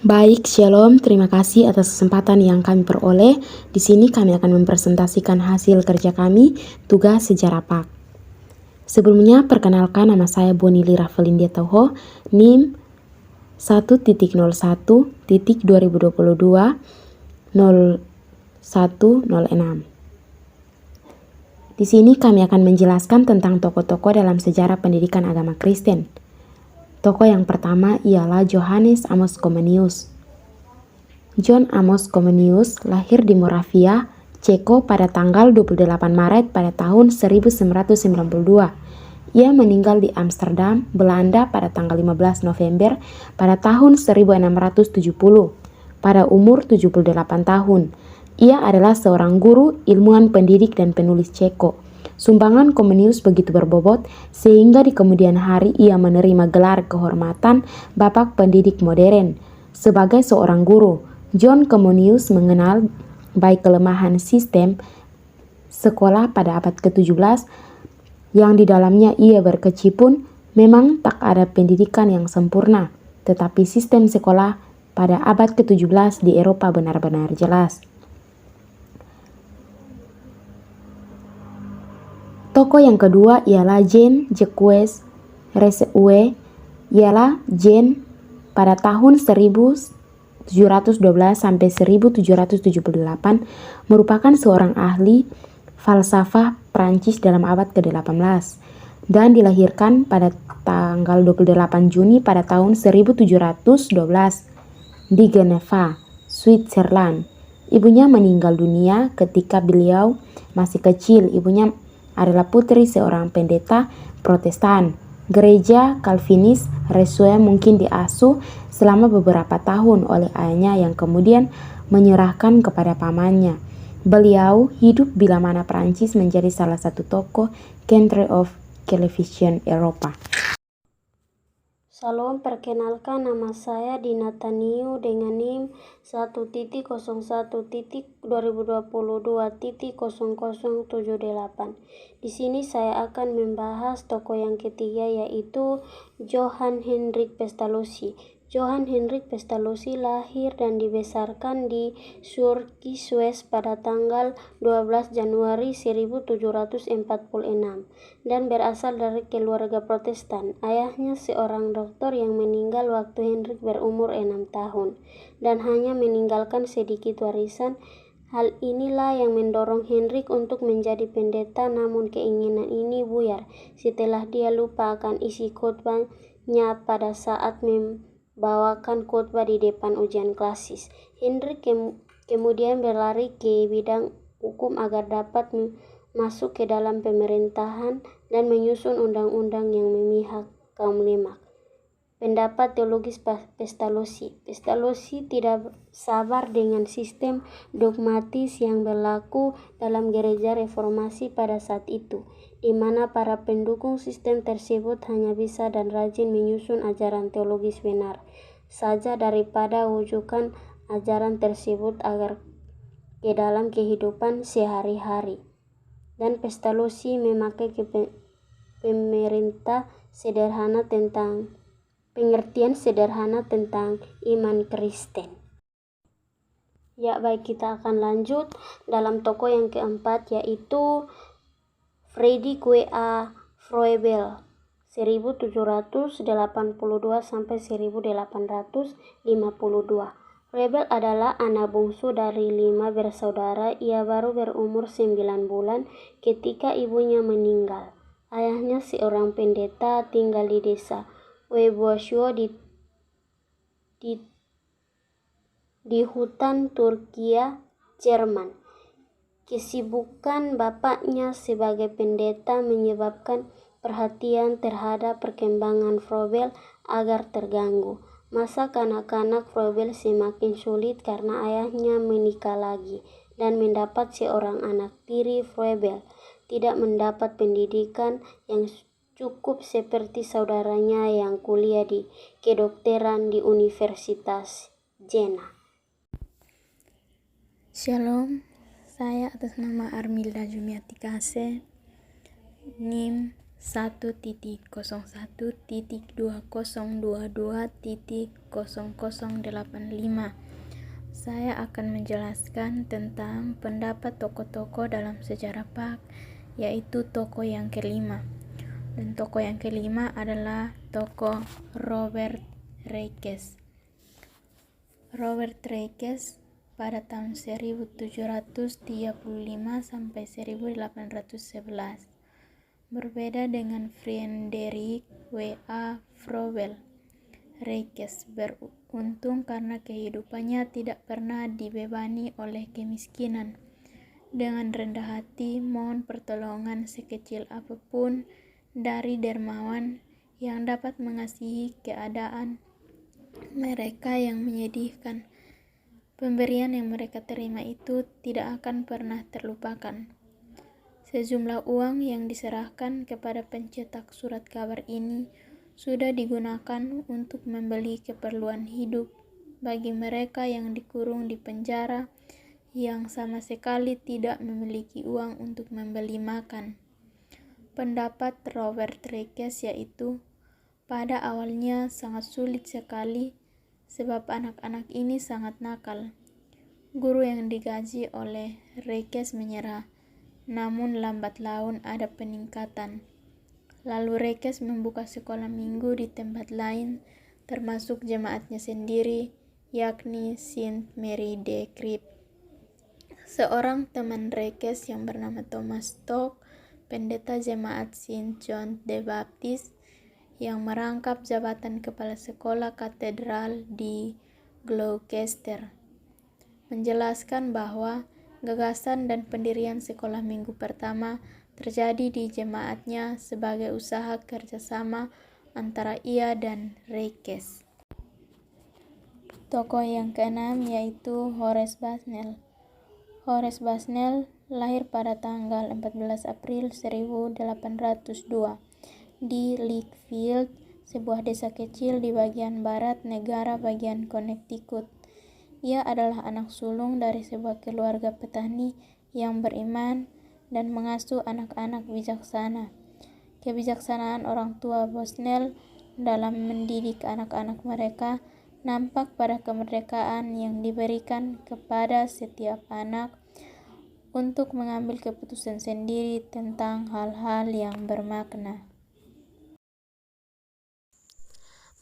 Baik, Shalom. Terima kasih atas kesempatan yang kami peroleh. Di sini kami akan mempresentasikan hasil kerja kami, tugas sejarah PAK. Sebelumnya, perkenalkan nama saya Bonili Rafelindia Toho, NIM 1.01.2022 0106. Di sini kami akan menjelaskan tentang tokoh-tokoh dalam sejarah pendidikan agama Kristen. Tokoh yang pertama ialah Johannes Amos Comenius. John Amos Comenius lahir di Moravia, Ceko pada tanggal 28 Maret pada tahun 1992. Ia meninggal di Amsterdam, Belanda pada tanggal 15 November pada tahun 1670 pada umur 78 tahun. Ia adalah seorang guru, ilmuwan pendidik dan penulis Ceko. Sumbangan Comenius begitu berbobot sehingga di kemudian hari ia menerima gelar kehormatan Bapak Pendidik Modern. Sebagai seorang guru, John Comenius mengenal baik kelemahan sistem sekolah pada abad ke-17 yang di dalamnya ia berkecimpung. Memang tak ada pendidikan yang sempurna, tetapi sistem sekolah pada abad ke-17 di Eropa benar-benar jelas. Tokoh yang kedua ialah Jean Jacques Rousseau. Ialah Jean pada tahun 1712 sampai 1778 merupakan seorang ahli falsafah Prancis dalam abad ke-18 dan dilahirkan pada tanggal 28 Juni pada tahun 1712 di Geneva, Switzerland. Ibunya meninggal dunia ketika beliau masih kecil. Ibunya adalah putri seorang pendeta Protestan. Gereja Calvinis Rousseau mungkin diasuh selama beberapa tahun oleh ayahnya yang kemudian menyerahkan kepada pamannya. Beliau hidup bila mana Prancis menjadi salah satu tokoh country of television Eropa. Salam, perkenalkan nama saya Dina Taniu dengan NIM 1.01.2022.0078. Di sini saya akan membahas tokoh yang ketiga yaitu Johann Hendrik Pestalozzi. Johann Hendrik Pestalozzi lahir dan dibesarkan di Zurich, Swiss pada tanggal 12 Januari 1746 dan berasal dari keluarga Protestan. Ayahnya seorang dokter yang meninggal waktu Hendrik berumur 6 tahun dan hanya meninggalkan sedikit warisan. Hal inilah yang mendorong Hendrik untuk menjadi pendeta, namun keinginan ini buyar setelah dia lupa akan isi khotbahnya pada saat membawakan khotbah di depan ujian klasis. Hendrik kemudian berlari ke bidang hukum agar dapat masuk ke dalam pemerintahan dan menyusun undang-undang yang memihak kaum lemah. Pendapat teologis Pestalozzi. Pestalozzi tidak sabar dengan sistem dogmatis yang berlaku dalam gereja reformasi pada saat itu, di mana para pendukung sistem tersebut hanya bisa dan rajin menyusun ajaran teologis benar saja daripada wujudkan ajaran tersebut agar ke dalam kehidupan sehari-hari. Dan Pestalozzi memakai pengertian sederhana tentang iman Kristen. Ya, baik, kita akan lanjut dalam tokoh yang keempat yaitu Friedrich W.A. Froebel 1782 sampai 1852. Froebel adalah anak bungsu dari 5 bersaudara. Ia baru berumur 9 bulan ketika ibunya meninggal. Ayahnya seorang pendeta tinggal di desa Webosio di hutan Turkia, Jerman. Kesibukan bapaknya sebagai pendeta menyebabkan perhatian terhadap perkembangan Froebel agar terganggu. Masa kanak-kanak Froebel semakin sulit karena ayahnya menikah lagi dan mendapat seorang anak tiri. Froebel tidak mendapat pendidikan yang cukup seperti saudaranya yang kuliah di kedokteran di Universitas Jena. Shalom, saya atas nama Armilda Jumiati Kase, NIM 1.01.2022.0085. Saya akan menjelaskan tentang pendapat tokoh-tokoh dalam sejarah PAK, yaitu tokoh yang kelima. Dan tokoh yang kelima adalah tokoh Robert Reikes. Robert Reikes pada tahun 1735 sampai 1811. Berbeda dengan Friedrich W.A. Froebel, Reikes beruntung karena kehidupannya tidak pernah dibebani oleh kemiskinan. Dengan rendah hati mohon pertolongan sekecil apapun dari dermawan yang dapat mengasihi keadaan mereka yang menyedihkan. Pemberian yang mereka terima itu tidak akan pernah terlupakan. Sejumlah uang yang diserahkan kepada pencetak surat kabar ini sudah digunakan untuk membeli keperluan hidup bagi mereka yang dikurung di penjara yang sama sekali tidak memiliki uang untuk membeli makan. Pendapat Robert Reikes yaitu, pada awalnya sangat sulit sekali sebab anak-anak ini sangat nakal. Guru yang digaji oleh Reikes menyerah, namun lambat laun ada peningkatan. Lalu Reikes membuka sekolah minggu di tempat lain, termasuk jemaatnya sendiri, yakni Saint Mary de Crypt. Seorang teman Reikes yang bernama Thomas Stock, pendeta jemaat Saint John the Baptist, yang merangkap jabatan kepala sekolah katedral di Gloucester, menjelaskan bahwa gagasan dan pendirian sekolah minggu pertama terjadi di jemaatnya sebagai usaha kerjasama antara ia dan Reikes. Tokoh yang keenam yaitu Horace Bushnell. Horace Bushnell lahir pada tanggal 14 April 1802 di Lichfield, sebuah desa kecil di bagian barat negara bagian Connecticut. Ia adalah anak sulung dari sebuah keluarga petani yang beriman dan mengasuh anak-anak bijaksana. Kebijaksanaan orang tua Bushnell dalam mendidik anak-anak mereka nampak pada kemerdekaan yang diberikan kepada setiap anak untuk mengambil keputusan sendiri tentang hal-hal yang bermakna.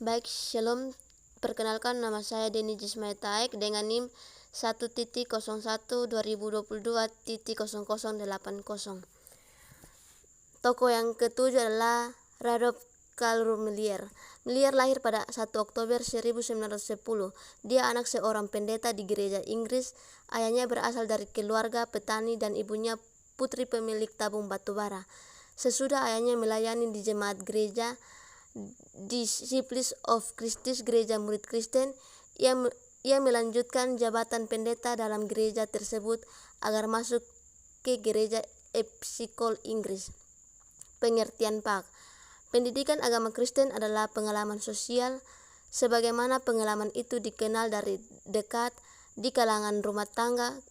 Baik, shalom. Perkenalkan, nama saya Denny Jismai Taek dengan NIM 1.01.2022.0080. Tokoh yang ketujuh adalah Radolf Karl Millier. Millier lahir pada 1 Oktober 1910. Dia anak seorang pendeta di gereja Inggris. Ayahnya berasal dari keluarga petani dan ibunya putri pemilik tabung batubara. Sesudah ayahnya melayani di jemaat gereja Disciples of Christ, gereja murid Kristen, ia melanjutkan jabatan pendeta dalam gereja tersebut agar masuk ke gereja Episcopal Inggris. Pengertian PAK. Pendidikan agama Kristen adalah pengalaman sosial, sebagaimana pengalaman itu dikenal dari dekat di kalangan rumah tangga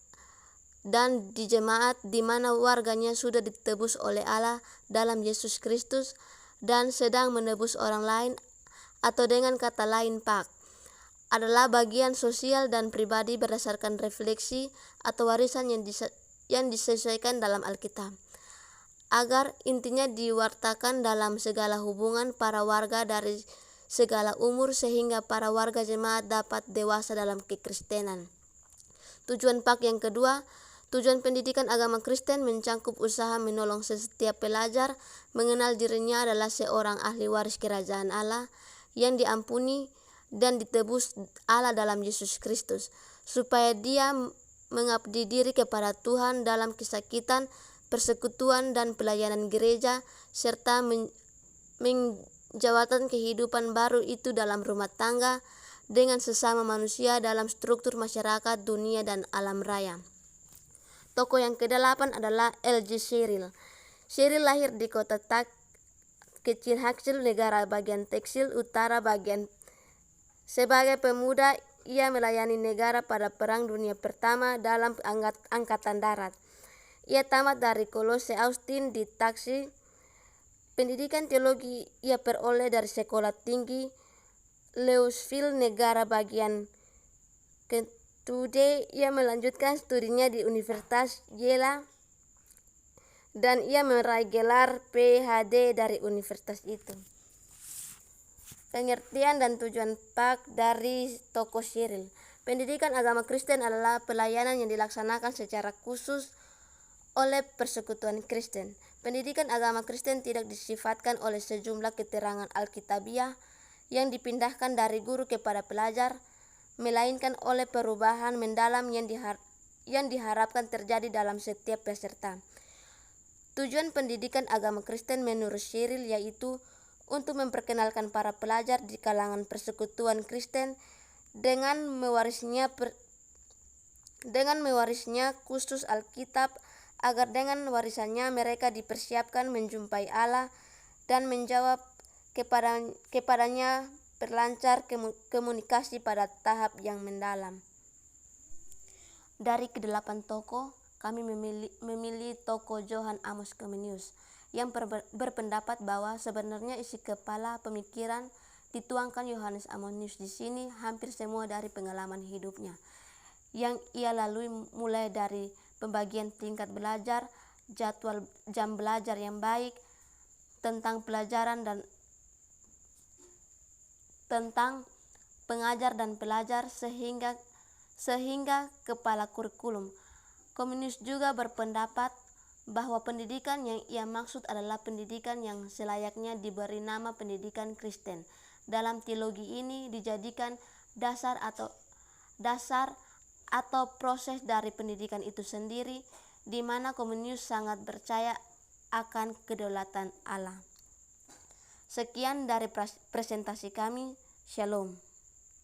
dan di jemaat di mana warganya sudah ditebus oleh Allah dalam Yesus Kristus dan sedang menebus orang lain, atau dengan kata lain PAK adalah bagian sosial dan pribadi berdasarkan refleksi atau warisan yang disesuaikan dalam Alkitab, agar intinya diwartakan dalam segala hubungan para warga dari segala umur sehingga para warga jemaat dapat dewasa dalam kekristenan. Tujuan PAK yang kedua, tujuan pendidikan agama Kristen mencangkup usaha menolong setiap pelajar mengenal dirinya adalah seorang ahli waris kerajaan Allah yang diampuni dan ditebus Allah dalam Yesus Kristus, supaya dia mengabdi diri kepada Tuhan dalam kesakitan, persekutuan dan pelayanan gereja, serta menjalankan kehidupan baru itu dalam rumah tangga dengan sesama manusia dalam struktur masyarakat, dunia, dan alam raya. Tokoh yang ke-8 adalah L.J. Sherrill. Sherrill lahir di kota kecil Haxhill, negara bagian Texel Utara bagian. Sebagai pemuda, ia melayani negara pada Perang Dunia Pertama dalam Angkatan Darat. Ia tamat dari Kolose Austin di Taxi Pendidikan teologi ia peroleh dari Sekolah Tinggi Louisville, negara bagian Kentucky. Ia melanjutkan studinya di Universitas Yale dan ia meraih gelar PhD dari universitas itu. Pengertian dan tujuan PAK dari Tokoh Cyril. Pendidikan agama Kristen adalah pelayanan yang dilaksanakan secara khusus oleh persekutuan Kristen. Pendidikan agama Kristen tidak disifatkan oleh sejumlah keterangan Alkitabiah yang dipindahkan dari guru kepada pelajar, melainkan oleh perubahan mendalam yang diharapkan terjadi dalam setiap peserta. Tujuan pendidikan agama Kristen menurut Cyril yaitu untuk memperkenalkan para pelajar di kalangan persekutuan Kristen dengan mewarisnya khusus Alkitab, agar dengan warisannya mereka dipersiapkan menjumpai Allah dan menjawab kepadanya, berlancar komunikasi pada tahap yang mendalam. Dari ke-8 tokoh, kami memilih tokoh Johannes Amos Comenius yang berpendapat bahwa sebenarnya isi kepala pemikiran dituangkan Johannes Amos di sini hampir semua dari pengalaman hidupnya yang ia lalui, mulai dari pembagian tingkat belajar, jadwal jam belajar yang baik, tentang pelajaran dan tentang pengajar dan pelajar sehingga kepala kurikulum. Comenius juga berpendapat bahwa pendidikan yang ia maksud adalah pendidikan yang selayaknya diberi nama pendidikan Kristen. Dalam teologi ini dijadikan dasar atau proses dari pendidikan itu sendiri, di mana Comenius sangat percaya akan kedaulatan Allah. Sekian dari presentasi kami. Shalom.